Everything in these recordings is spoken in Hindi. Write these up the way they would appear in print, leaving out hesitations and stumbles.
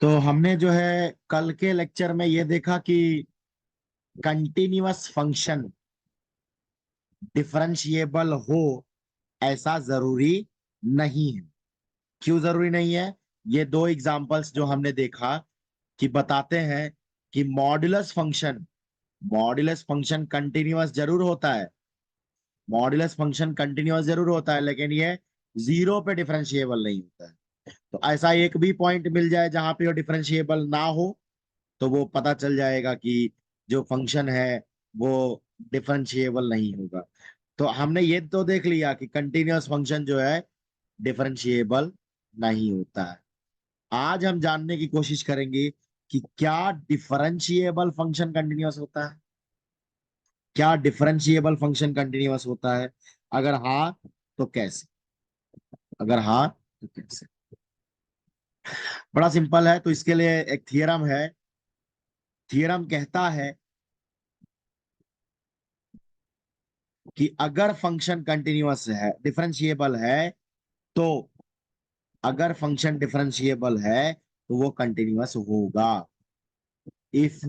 तो हमने जो है कल के लेक्चर में ये देखा कि कंटिन्यूअस फंक्शन डिफरेंशिएबल हो ऐसा जरूरी नहीं है। क्यों जरूरी नहीं है? ये दो एग्जांपल्स जो हमने देखा कि बताते हैं कि मॉड्यूलस फंक्शन कंटिन्यूअस जरूर होता है। मॉड्यूलस फंक्शन कंटिन्यूअस जरूर होता है, लेकिन ये जीरो पे डिफरेंशिएबल नहीं होता है। तो ऐसा एक भी पॉइंट मिल जाए जहां पे वो डिफरेंशिएबल ना हो, तो वो पता चल जाएगा कि जो फंक्शन है वो डिफरेंशिएबल नहीं होगा। तो हमने ये तो देख लिया कि कंटिन्यूअस फंक्शन जो है डिफरेंशिएबल नहीं होता है। आज हम जानने की कोशिश करेंगे कि क्या डिफरेंशिएबल फंक्शन कंटिन्यूअस होता है। क्या डिफरेंशिएबल फंक्शन कंटिन्यूअस होता है? अगर हाँ तो कैसे? अगर हाँ तो कैसे? बड़ा सिंपल है। तो इसके लिए एक थियरम है। थियरम कहता है कि अगर फंक्शन कंटिन्यूअस है, डिफरेंशिएबल है, तो अगर फंक्शन डिफरेंशिएबल है तो वो कंटिन्यूअस होगा। If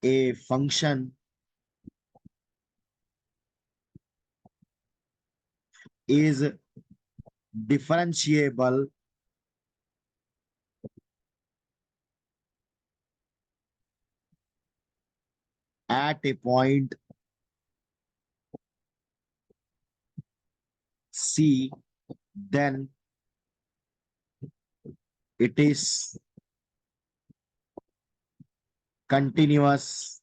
a function is differentiable at a point C, then it is continuous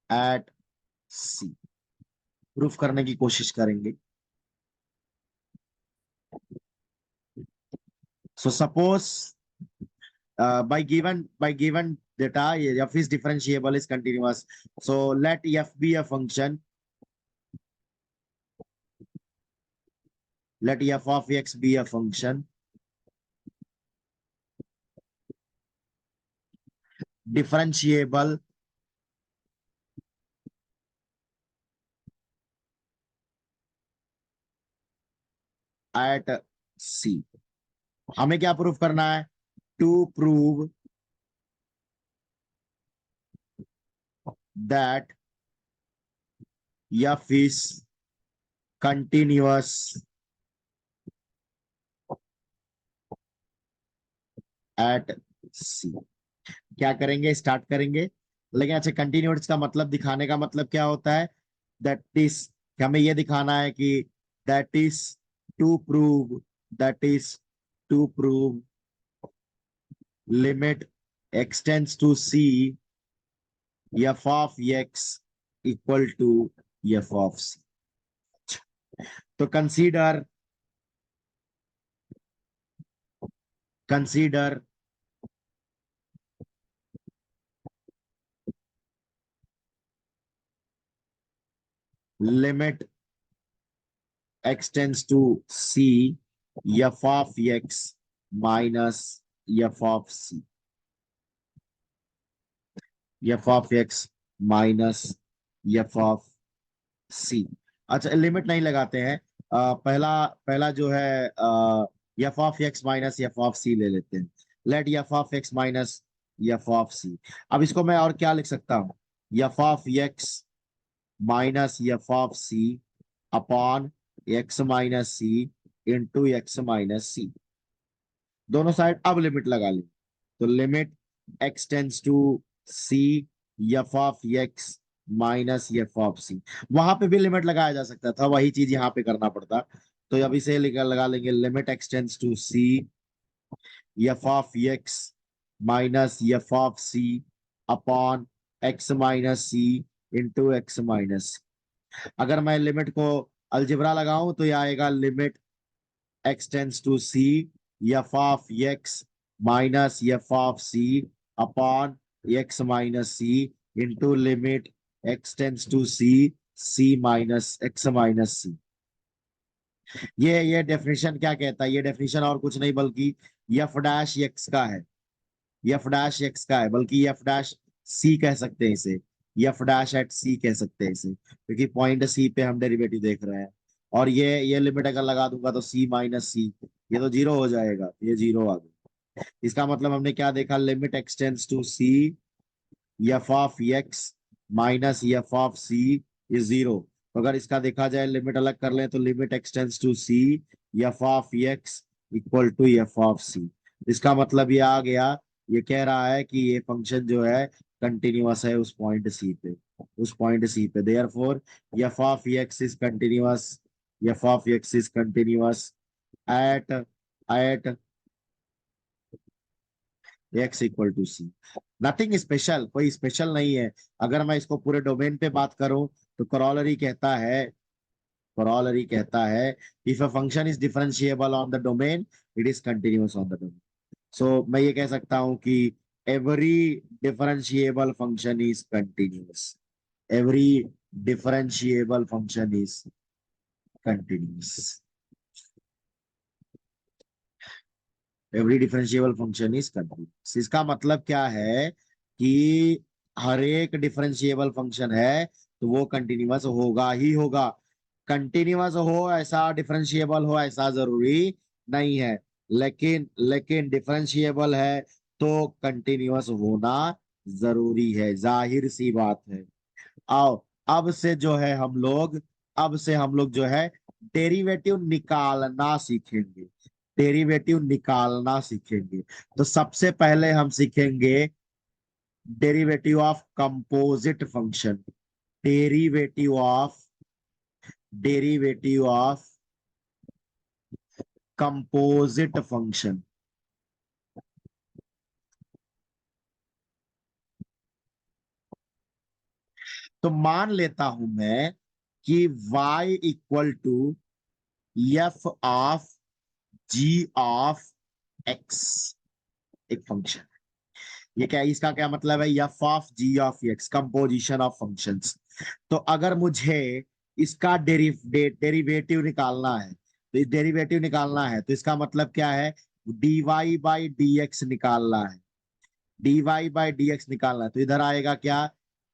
at C। Proof करने की कोशिश करेंगे। So suppose by given data f is differentiable is continuous. So let f be a function. Let f of x be a function differentiable at C। हमें क्या प्रूफ करना है? To prove that f is continuous at C। क्या करेंगे? स्टार्ट करेंगे। लेकिन अच्छा, कंटिन्यूअस का मतलब, दिखाने का मतलब क्या होता है? दैट इज, हमें ये दिखाना है कि that is to prove that is to prove limit x tends to c f of x equal to f of c। तो consider limit x tends to c f of x minus f of c। f of x minus f of c. अच्छा, लिमिट नहीं लगाते हैं। पहला पहला जो है f of x minus f of c ले लेते हैं। Let f of x minus f of सी। अब इसको मैं और क्या लिख सकता हूँ? F of x minus f of c upon x minus c into x minus c. दोनों साइड अब लिमिट लगा ली। तो limit x tends to c f of x minus f of c. वहां पे भी लिमिट लगाया जा सकता था, वही चीज यहाँ पे करना पड़ता। तो अब इसे लगा लेंगे, limit x tends to c f of x minus f of c upon x minus c into x minus. अगर मैं लिमिट को अलजेब्रा लगाऊं तो यह आएगा limit x tends to c f of x minus f of c upon x minus c into limit x tends to c c minus x minus c. ये डेफिनेशन क्या कहता है? ये डेफिनेशन और कुछ नहीं बल्कि एफ डैश एक्स का है। एफ डैश एक्स का है, बल्कि एफ डैश सी कह सकते हैं इसे। एफ डैश एट सी कह सकते हैं इसे, क्योंकि पॉइंट सी पे हम डेरिवेटिव देख रहे हैं। और ये लिमिट अगर लगा दूंगा तो सी माइनस सी, ये तो जीरो हो जाएगा, ये जीरो आ गया। इसका मतलब हमने क्या देखा, limit x tends to c, f of x minus f of c is zero. तो अगर इसका देखा जाए, लिमिट अलग कर लें तो limit x tends to c, f of x equal to f of c. इसका मतलब ये आ गया, ये कह रहा है कि ये फंक्शन जो है कंटिन्यूअस है उस पॉइंट सी पे, उस पॉइंट सी पे। Therefore f of x is continuous, f of x is continuous at at x equal to c. Nothing special, कोई स्पेशल नहीं है। अगर मैं इसको पूरे डोमेन पे बात करूं तो करोलरी कहता है, करोलरी कहता है if a function is differentiable on the domain it is continuous on the domain. So मैं ये कह सकता हूं कि every differentiable function is continuous, every differentiable function is continuous, every differentiable function is continuous. इसका मतलब क्या है कि हर एक डिफरेंशिएबल फंक्शन है तो वो कंटिन्यूअस होगा ही होगा। कंटिन्यूअस हो ऐसा, डिफरेंशिएबल हो ऐसा जरूरी नहीं है, लेकिन लेकिन डिफरेंशिएबल है तो कंटिन्यूअस होना जरूरी है, जाहिर सी बात है। आओ, अब से जो है हम लोग, अब से हम लोग जो है डेरिवेटिव निकालना सीखेंगे, डेरिवेटिव निकालना सीखेंगे। तो सबसे पहले हम सीखेंगे derivative of composite function, derivative of, derivative of composite function. तो मान लेता हूं मैं कि y equal to f of g of x एक फंक्शन। ये क्या, इसका क्या मतलब है, f of g of x, composition of functions. तो अगर मुझे इसका डेरिवेटिव निकालना है, तो डेरिवेटिव निकालना है तो इसका मतलब क्या है, D y by d x निकालना है, D y by d x निकालना है। तो इधर आएगा क्या,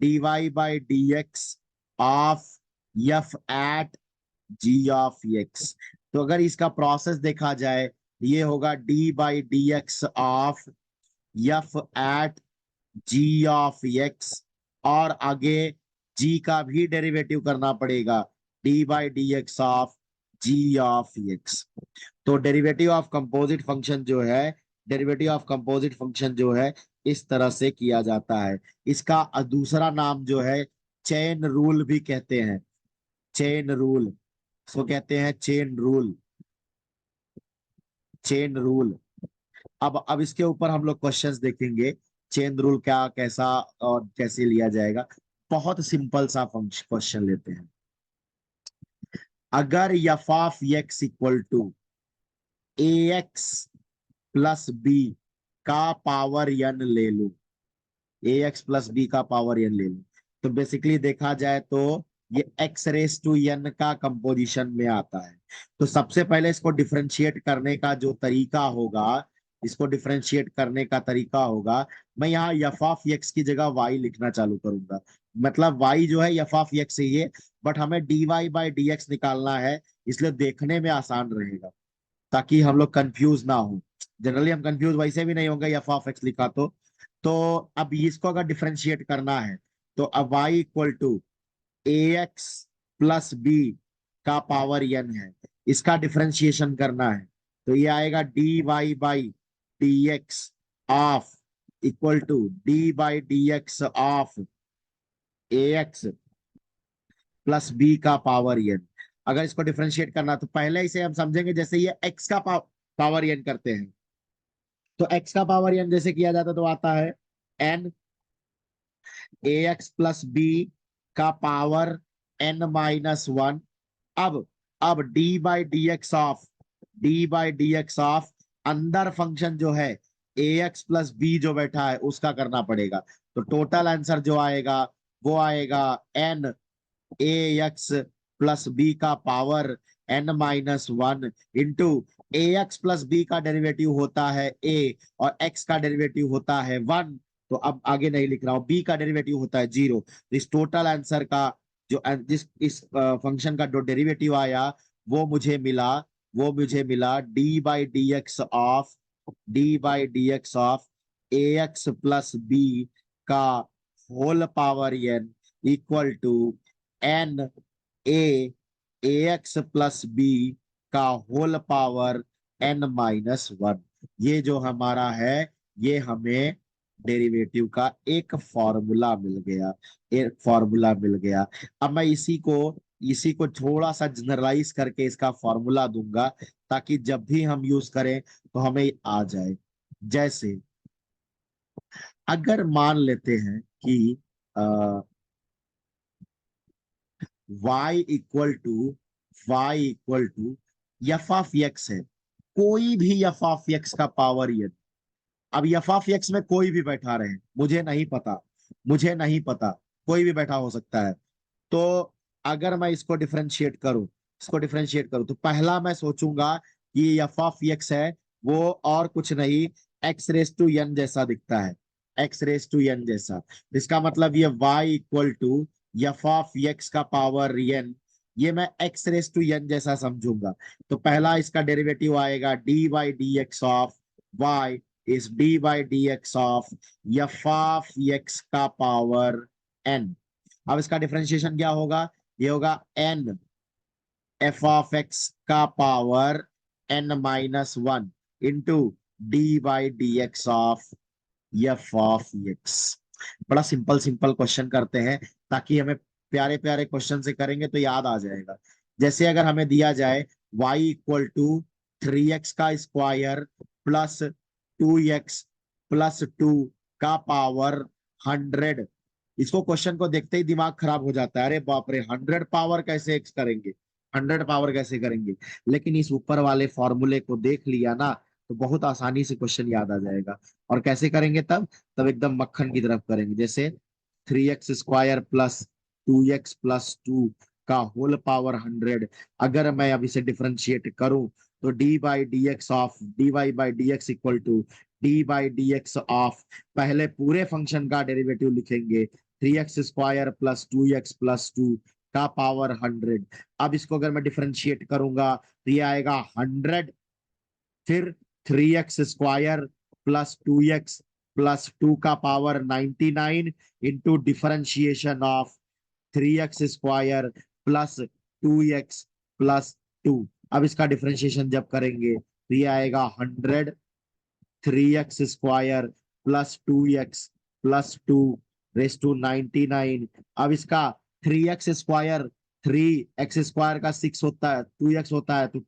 d y by d x of F eight ji of x. तो अगर इसका प्रोसेस देखा जाए, ये होगा D by d x of F eight ji of x, और आगे जी का भी डेरिवेटिव करना पड़ेगा, D by d x of g of x. तो डेरिवेटिव ऑफ कंपोजिट फंक्शन जो है, डेरिवेटिव ऑफ कंपोजिट फंक्शन जो है इस तरह से किया जाता है। इसका दूसरा नाम जो है चेन रूल भी कहते हैं, चेन रूल, इसको कहते हैं चेन रूल, चेन रूल। अब इसके ऊपर हम लोग क्वेश्चंस देखेंगे, चेन रूल क्या, कैसा और कैसे लिया जाएगा। बहुत सिंपल सा क्वेश्चन लेते हैं। अगर f of x equal to a x plus b का पावर एन ले लूं, ए एक्स प्लस बी का पावर एन ले लूं, तो बेसिकली देखा जाए तो ये एक्स रेस टू एन का कंपोजिशन में आता है। तो सबसे पहले इसको डिफरेंशिएट करने का जो तरीका होगा, इसको डिफरेंशिएट करने का तरीका होगा, मैं यहाँ एफ ऑफ एक्स की जगह वाई लिखना चालू करूंगा। मतलब वाई जो है एफ ऑफ एक्स ही है, बट हमें d y by d x निकालना है, इसलिए देखने में आसान रहेगा, ताकि हम लोग कंफ्यूज ना हो। जनरली हम कंफ्यूज वैसे भी नहीं होंगे एफ ऑफ एक्स लिखा तो अब इसको अगर डिफरेंशिएट करना है तो अब y equal to a x plus b का पावर n है, इसका डिफरेंशिएशन करना है। तो ये आएगा d y by d x of equal to d by d x of a x plus b का पावर n। अगर इसको डिफरेंशिएट करना तो पहले इसे हम समझेंगे जैसे ये x का पावर n करते हैं। तो x का पावर n जैसे किया जाता तो आता है n a x plus b का पावर n माइनस वन। अब D by d x of, d by d x of अंदर फंक्शन जो है ए एक्स प्लस बी जो बैठा है उसका करना पड़ेगा। तो टोटल आंसर जो आएगा वो आएगा n a x plus b का power n minus one into a x plus b का डेरिवेटिव होता है a और x का डेरिवेटिव होता है वन। तो अब आगे नहीं लिख रहा हूं, b का डेरिवेटिव होता है जीरो। तो इस टोटल आंसर का जो जिस इस फंक्शन का जो डेरिवेटिव आया वो मुझे मिला, वो मुझे मिला d by d x of d by d x of a x plus b का whole power n equal to n a x plus b का whole power n minus one. ये जो हमारा है, ये हमें डेरिवेटिव का एक फॉर्मूला मिल गया, एक फॉर्मूला मिल गया। अब मैं इसी को थोड़ा सा जनरलाइज करके इसका फॉर्मूला दूंगा, ताकि जब भी हम यूज करें तो हमें आ जाए। जैसे अगर मान लेते हैं कि y equal to f of x है, कोई भी एफ ऑफ एक्स का पावर यदि, अब एफ ऑफ एक्स में कोई भी बैठा रहे, मुझे नहीं पता, कोई भी बैठा हो सकता है। तो अगर मैं इसको डिफरेंशिएट करूं तो पहला मैं सोचूंगा कि एफ ऑफ एक्स है, वो और कुछ नहीं, एक्स रेस टू एन जैसा दिखता है, एक्स रेस टू एन जैसा। इसका मतलब ये y equal to f of x का पावर एन, ये मैं एक्स रेस टू एन जैसा समझूंगा। तो पहला इसका डेरिवेटिव आएगा D by d x of y is D by d x of f of x का पावर n। अब इसका डिफरेंशिएशन क्या होगा, ये होगा n एफ ऑफ एक्स का power n minus one into D by d x of f of x. बड़ा सिंपल सिंपल क्वेश्चन करते हैं, ताकि हमें प्यारे प्यारे क्वेश्चन से करेंगे तो याद आ जाएगा। जैसे अगर हमें दिया जाए y इक्वल टू 3x का स्क्वायर प्लस 2x प्लस 2 का पावर 100, इसको क्वेश्चन को देखते ही दिमाग खराब हो जाता है, अरे बाप रे 100 पावर कैसे x करेंगे, 100 पावर कैसे करेंगे। लेकिन इस ऊपर वाले फॉर्मूले को देख लिया ना, तो बहुत आसानी से क्वेश्चन याद आ जाएगा। और कैसे करेंगे तब, एकदम मक्खन की तरफ करेंगे। जैसे 3x square plus 2x plus 2 का होल पावर 100, अगर मैं अब इसे डिफरेंशिएट करूं तो d by d x of d y by d x equal to d by d x of, पहले पूरे फंक्शन का डेरिवेटिव लिखेंगे 3x square plus 2x plus 2 का पावर 100। अब इसको अगर मैं डिफरेंशिएट करूंगा तो ये आएगा 100, फिर 3x square plus 2x plus 2 का power 99 into differentiation of 3x square plus 2x plus 2। अब इसका डिफरेंशिएशन जब करेंगे तो ये आएगा 100 3x square plus 2x plus 2 raise to 99। अब इसका 3x स्क्वायर, 3x स्क्वायर का 6 होता है, 2x होता है, तो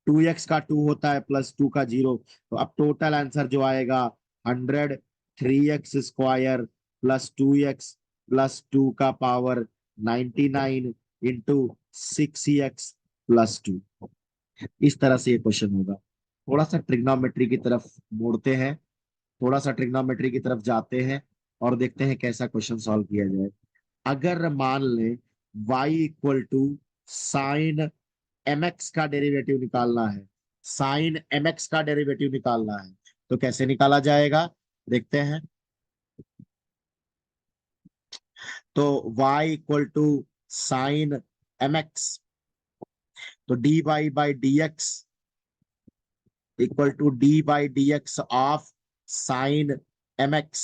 2x का 2 होता है प्लस 2 का 0। तो अब टोटल आंसर जो आएगा 100 3x square plus 2x plus 2 का पावर 99 इंटू 6x प्लस 2। इस तरह से ये क्वेश्चन होगा। थोड़ा सा ट्रिग्नोमेट्री की तरफ मोड़ते हैं, थोड़ा सा ट्रिग्नोमेट्री की तरफ जाते हैं और देखते हैं कैसा क्वेश्चन सॉल्व किया जाए। अगर मान लें y equal to sine mx का डेरिवेटिव निकालना है, साइन mx का डेरिवेटिव निकालना है, तो कैसे निकाला जाएगा देखते हैं। तो y equal to sine mx, तो d y by d x equal to d by d x of sine mx।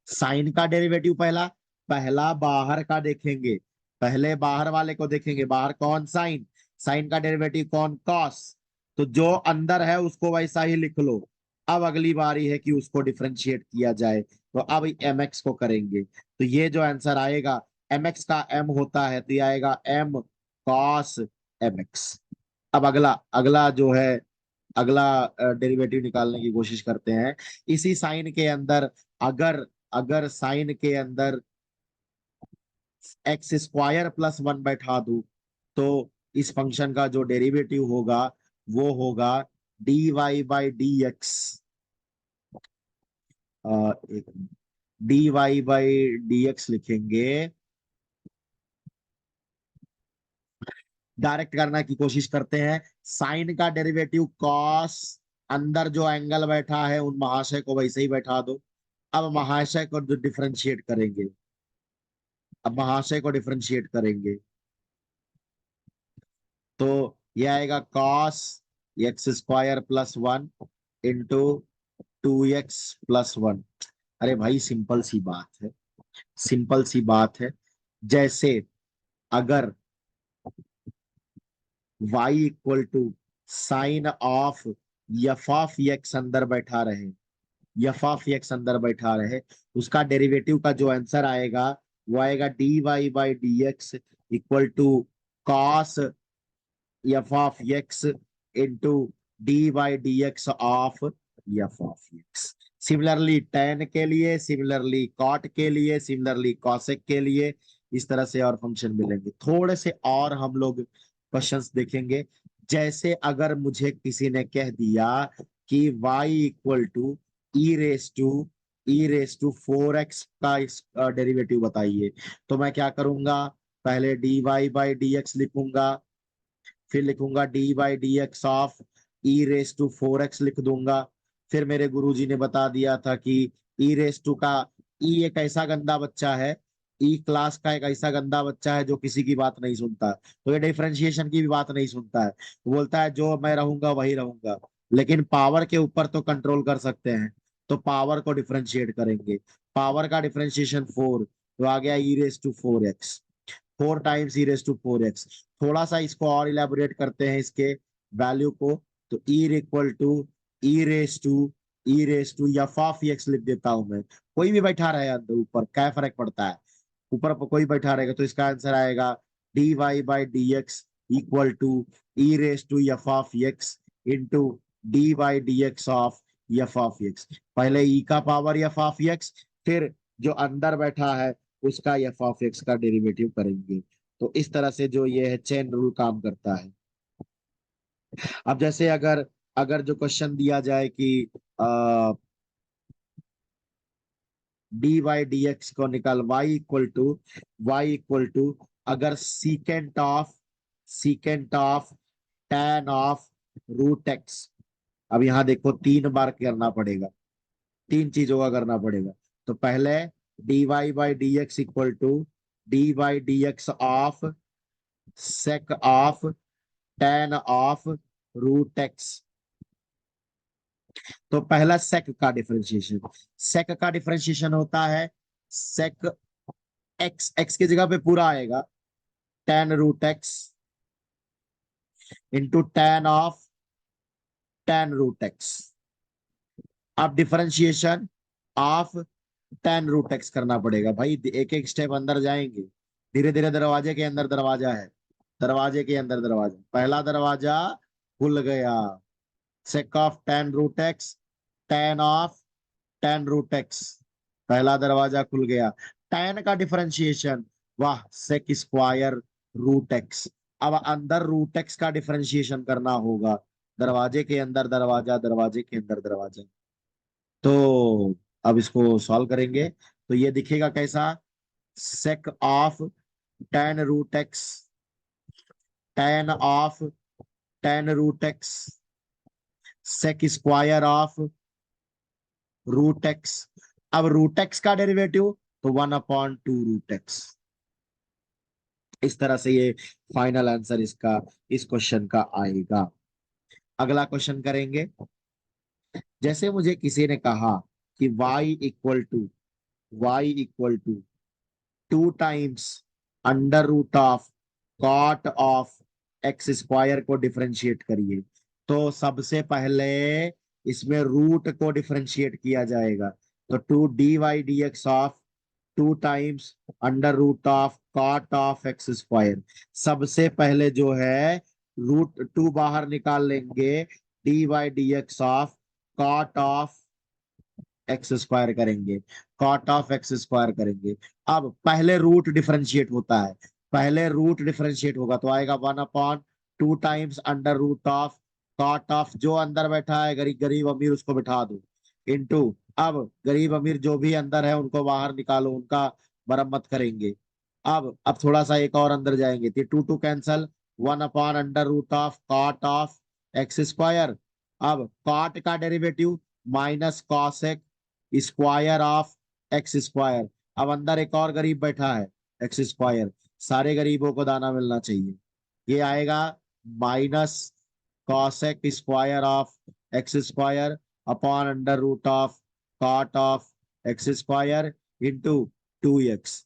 Sine का डेरिवेटिव पहला पहला बाहर का देखेंगे, पहले बाहर वाले को देखेंगे, बाहर कौन, साइन, साइन का डेरिवेटिव कौन, कॉस। तो जो अंदर है उसको वैसा ही लिख लो। अब अगली बारी है कि उसको डिफरेंशिएट किया जाए, तो अब एम एक्स को करेंगे, तो ये जो आंसर आएगा, एम एक्स का एम होता है तो ये आएगा एम कॉस एम एक्स। अब अगला अगला जो है, अगला डेरिवेटिव निकालने की कोशिश करते हैं। इसी साइन के अंदर अगर अगर साइन के अंदर एक्स स्क्वायर प्लस वन बैठा दूं, तो इस फंक्शन का जो डेरिवेटिव होगा वो होगा d y by d x, एक d y by d x लिखेंगे, डायरेक्ट करने की कोशिश करते हैं। साइन का डेरिवेटिव कॉस, अंदर जो एंगल बैठा है उन महाशय को वैसे ही बैठा दो। अब महाशय को जो डिफरेंशिएट करेंगे, अब महाशय को डिफरेंशिएट करेंगे तो ये आएगा cos x square plus 1 into 2x+1। अरे भाई सिंपल सी बात है, सिंपल सी बात है। जैसे अगर y equal to sine of f of x अंदर बैठा रहे, एफ ऑफ एक्स अंदर बैठा रहे, उसका डेरिवेटिव का जो आंसर आएगा वो आएगा dy/dx equal to cos f of x into dy/dx of f of x. Similarly tan के लिए, सिमिलरली cot के लिए, सिमिलरली cosec के लिए, इस तरह से और फंक्शन मिलेंगे। थोड़े से और हम लोग क्वेश्चंस देखेंगे। जैसे अगर मुझे किसी ने कह दिया कि y equal to e raise to 4x का डेरिवेटिव बताइए, तो मैं क्या करूंगा, पहले dy/dx लिखूंगा, फिर लिखूंगा dy/dx of e raise to 4x लिख दूंगा। फिर मेरे गुरुजी ने बता दिया था कि ई रेस टू का, ई एक ऐसा गंदा बच्चा है, ई क्लास का एक ऐसा गंदा बच्चा है जो किसी की बात नहीं सुनता है, तो ये डिफरेंशिएशन की भी बात नहीं सुनता है। वो बोलता है जो मैं रहूंगा वही रहूंगा, लेकिन पावर के ऊपर तो कंट्रोल कर सकते हैं, तो पावर को डिफरेंशिएट करेंगे। पावर का डिफरेंशिएशन 4, तो आ गया e raise to 4x, 4 times e raise to 4x। थोड़ा सा इसको और इलेबोरेट करते हैं इसके वैल्यू को, तो e raise to f of x लिख देता हूं मैं। कोई भी बैठा रहे अंदर ऊपर, क्या फर्क पड़ता है, ऊपर पर कोई बैठा रहेगा, तो इसका आंसर आएगा dy/dx equal to e raise to f of x into dy/dx of f of x. पहले ई का पावर एफ ऑफ एक्स, फिर जो अंदर बैठा है उसका एफ ऑफ एक्स का डेरिवेटिव करेंगे। तो इस तरह से जो ये है चेन रूल काम करता है। अब जैसे अगर अगर जो क्वेश्चन दिया जाए कि dy/dx को निकाल, y इक्वल टू अगर secant of tan of root x. अब यहाँ देखो 3 बार करना पड़ेगा, 3 चीजों का करना पड़ेगा। तो पहले dy/dx equal to dy/dx of sec of tan of root x. तो पहला सेक का डिफरेंशिएशन होता है सेक एक्स, एक्स की जगह पे पूरा आएगा tan√x into tan root x. अब डिफरेंशिएशन ऑफ tan√x करना पड़ेगा भाई, एक एक स्टेप अंदर जाएंगे, धीरे धीरे। दरवाजे के अंदर दरवाजा है, दरवाजे के अंदर दरवाजा, पहला दरवाजा खुल गया, सेक of tan√x, tan of tan√x, पहला दरवाजा खुल गया। tan का डिफरेंशिएशन, वाह, सेक स्क्वायर रूट एक्स। अब अंदर रूट एक्स का डिफरेंशिएशन करना होगा, दरवाजे के अंदर दरवाजा, दरवाजे के अंदर दरवाजा। तो अब इसको सॉल्व करेंगे तो ये दिखेगा कैसा, sec of tan√x, tan of tan√x, sec square of root x. अब रूट एक्स का डेरिवेटिव तो 1/2√x। इस तरह से ये फाइनल आंसर इसका, इस क्वेश्चन का आएगा। अगला क्वेश्चन करेंगे। जैसे मुझे किसी ने कहा कि y equal to 2 times under root of cot of x square को डिफरेंशिएट करिए, तो सबसे पहले इसमें रूट को डिफरेंशिएट किया जाएगा। तो 2 dy/dx of 2 times under root of cot of x square. सबसे पहले जो है √2 बाहर निकाल लेंगे, dy/dx of cot of x square करेंगे, कॉट ऑफ एक्स स्क्वायर करेंगे। अब पहले रूट डिफरेंशिएट होता है, पहले रूट डिफरेंशिएट होगा तो आएगा 1/2 times under root of cot of, जो अंदर बैठा है गरीब गरीब अमीर उसको बिठा दो, इंटू, अब गरीब अमीर जो भी अंदर है उनको बाहर निकालो, उनका मरम्मत करेंगे। अब थोड़ा सा एक और अंदर जाएंगे तो 2 कैंसल, 1/√ऑफ एक्स स्क्वायर। अब कॉट का derivative minus cosec square of x square. अब अंदर एक और गरीब बैठा है एक्स स्क्वायर, सारे गरीबों को दाना मिलना चाहिए। ये आएगा minus cosec square of x square upon under root of cot of x square into 2x।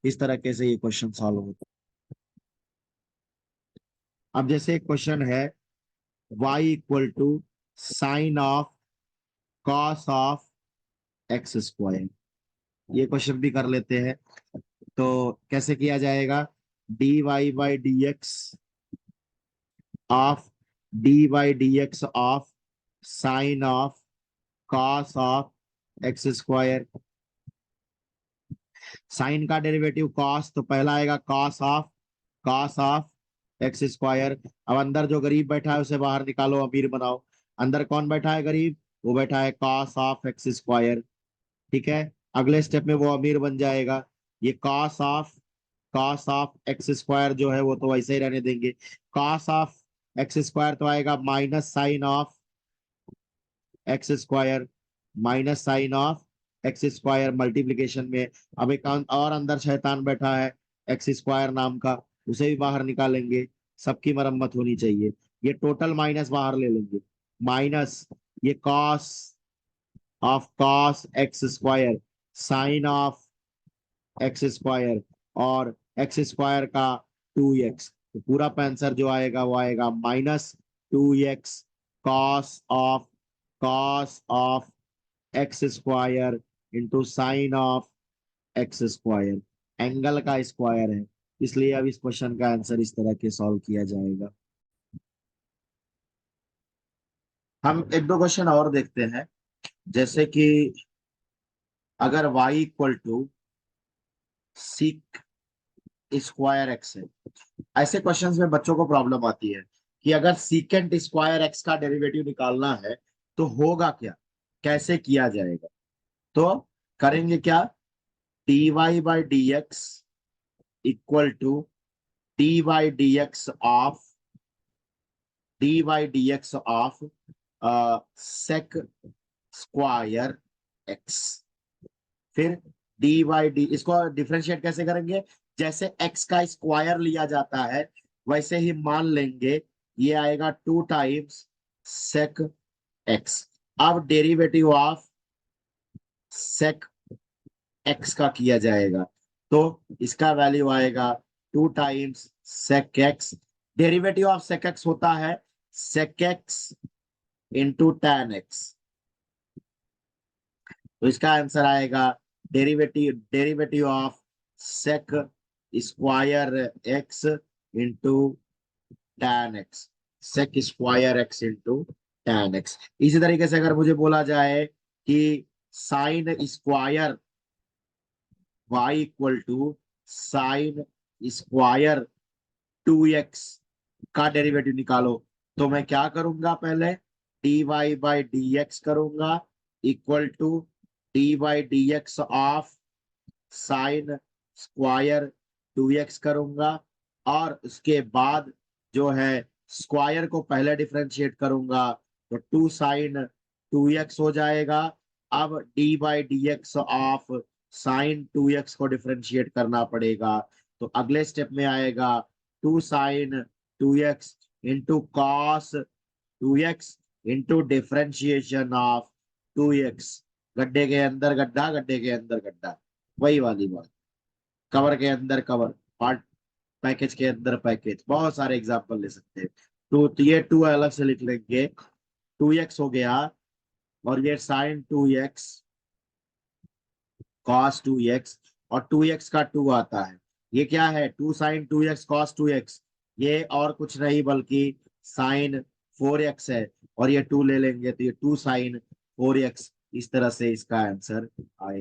इस तरीके से ये क्वेश्चन सॉल्व होता है। अब जैसे एक क्वेश्चन है y equal to sine of cos of x square, ये क्वेश्चन भी कर लेते हैं। तो कैसे किया जाएगा, dy by d x of dy dx of sine of cos of x square. Sine का डेरिवेटिव कॉस, तो पहला आएगा कॉस ऑफ एक्स स्क्वायर। अब अंदर जो गरीब बैठा है उसे बाहर निकालो, अमीर बनाओ। अंदर कौन बैठा है गरीब, वो बैठा है कॉस ऑफ एक्स स्क्वायर। ठीक है, अगले स्टेप में वो अमीर बन जाएगा। ये कॉस ऑफ एक्स स्क्वायर जो है वो तो वैसे ही रहने देंगे। कॉस ऑफ एक्स स्क्वायर तो आएगा minus sine of x square, minus sine of x square multiplication में। अब एक और अंदर शैतान बैठा है एक्स स्क्वायर नाम का, उसे भी बाहर निकालेंगे। सबकी मरम्मत होनी चाहिए। ये टोटल माइनस बाहर ले लेंगे, माइनस ये cos x square sign of x square और एक्स स्क्वायर का 2x। तो पूरा आंसर जो आएगा वो आएगा -2x cos of x square into sine of x square. Angle का स्क्वायर है, इसलिए अब इस क्वेश्चन का आंसर इस तरह के सॉल्व किया जाएगा। हम एक दो क्वेश्चन और देखते हैं, जैसे कि अगर y equal to sec square x है। ऐसे क्वेश्चंस में बच्चों को प्रॉब्लम आती है कि अगर सीकेंट स्क्वायर एक्स का डेरिवेटिव निकालना है तो होगा क्या, कैसे किया जाएगा। तो करेंगे क्या, d y by d x equal to d y d x of sec square x. फिर डी वाई डी, इसको डिफरेंशिएट कैसे करेंगे, जैसे एक्स का स्क्वायर लिया जाता है वैसे ही मान लेंगे। ये आएगा 2 टाइम्स सेक एक्स। अब डेरिवेटिव ऑफ सेक एक्स का किया जाएगा, तो इसका वैल्यू आएगा 2 times sec x. Derivative of sec x होता है sec x into tan x. तो इसका आंसर आएगा derivative of sec square x into tan x, sec square x into tan x. इसी तरीके से अगर मुझे बोला जाए कि sine square y equal to sine square 2x का डेरिवेटिव निकालो, तो मैं क्या करूंगा, पहले d y by d x करूंगा equal to d y d x of sine square 2x करूंगा। और उसके बाद जो है स्क्वायर को पहले डिफरेंशिएट करूंगा, तो 2 साइन 2x हो जाएगा। अब D by d x of sign 2x को डिफरेंशिएट करना पड़ेगा, तो अगले स्टेप में आएगा 2 sine 2x into cos 2x into differentiation of 2x। गड्ढे के अंदर गड्ढा, गड्ढे के अंदर गड्ढा, वही वाली बात। कवर के अंदर कवर, पार्ट पैकेज के अंदर पैकेज, बहुत सारे एग्जांपल ले सकते हैं। तो ये 2 अलग से लिख लेंगे, 2x हो गया और ये साइन 2x कॉस 2x, और 2x का 2 आता है। ये क्या है, 2 साइन 2x कॉस 2x, ये और कुछ नहीं बल्कि साइन 4x है। और ये 2 ले लेंगे तो ये 2 साइन 4x। इस तरह से इसका आंसर आएगा।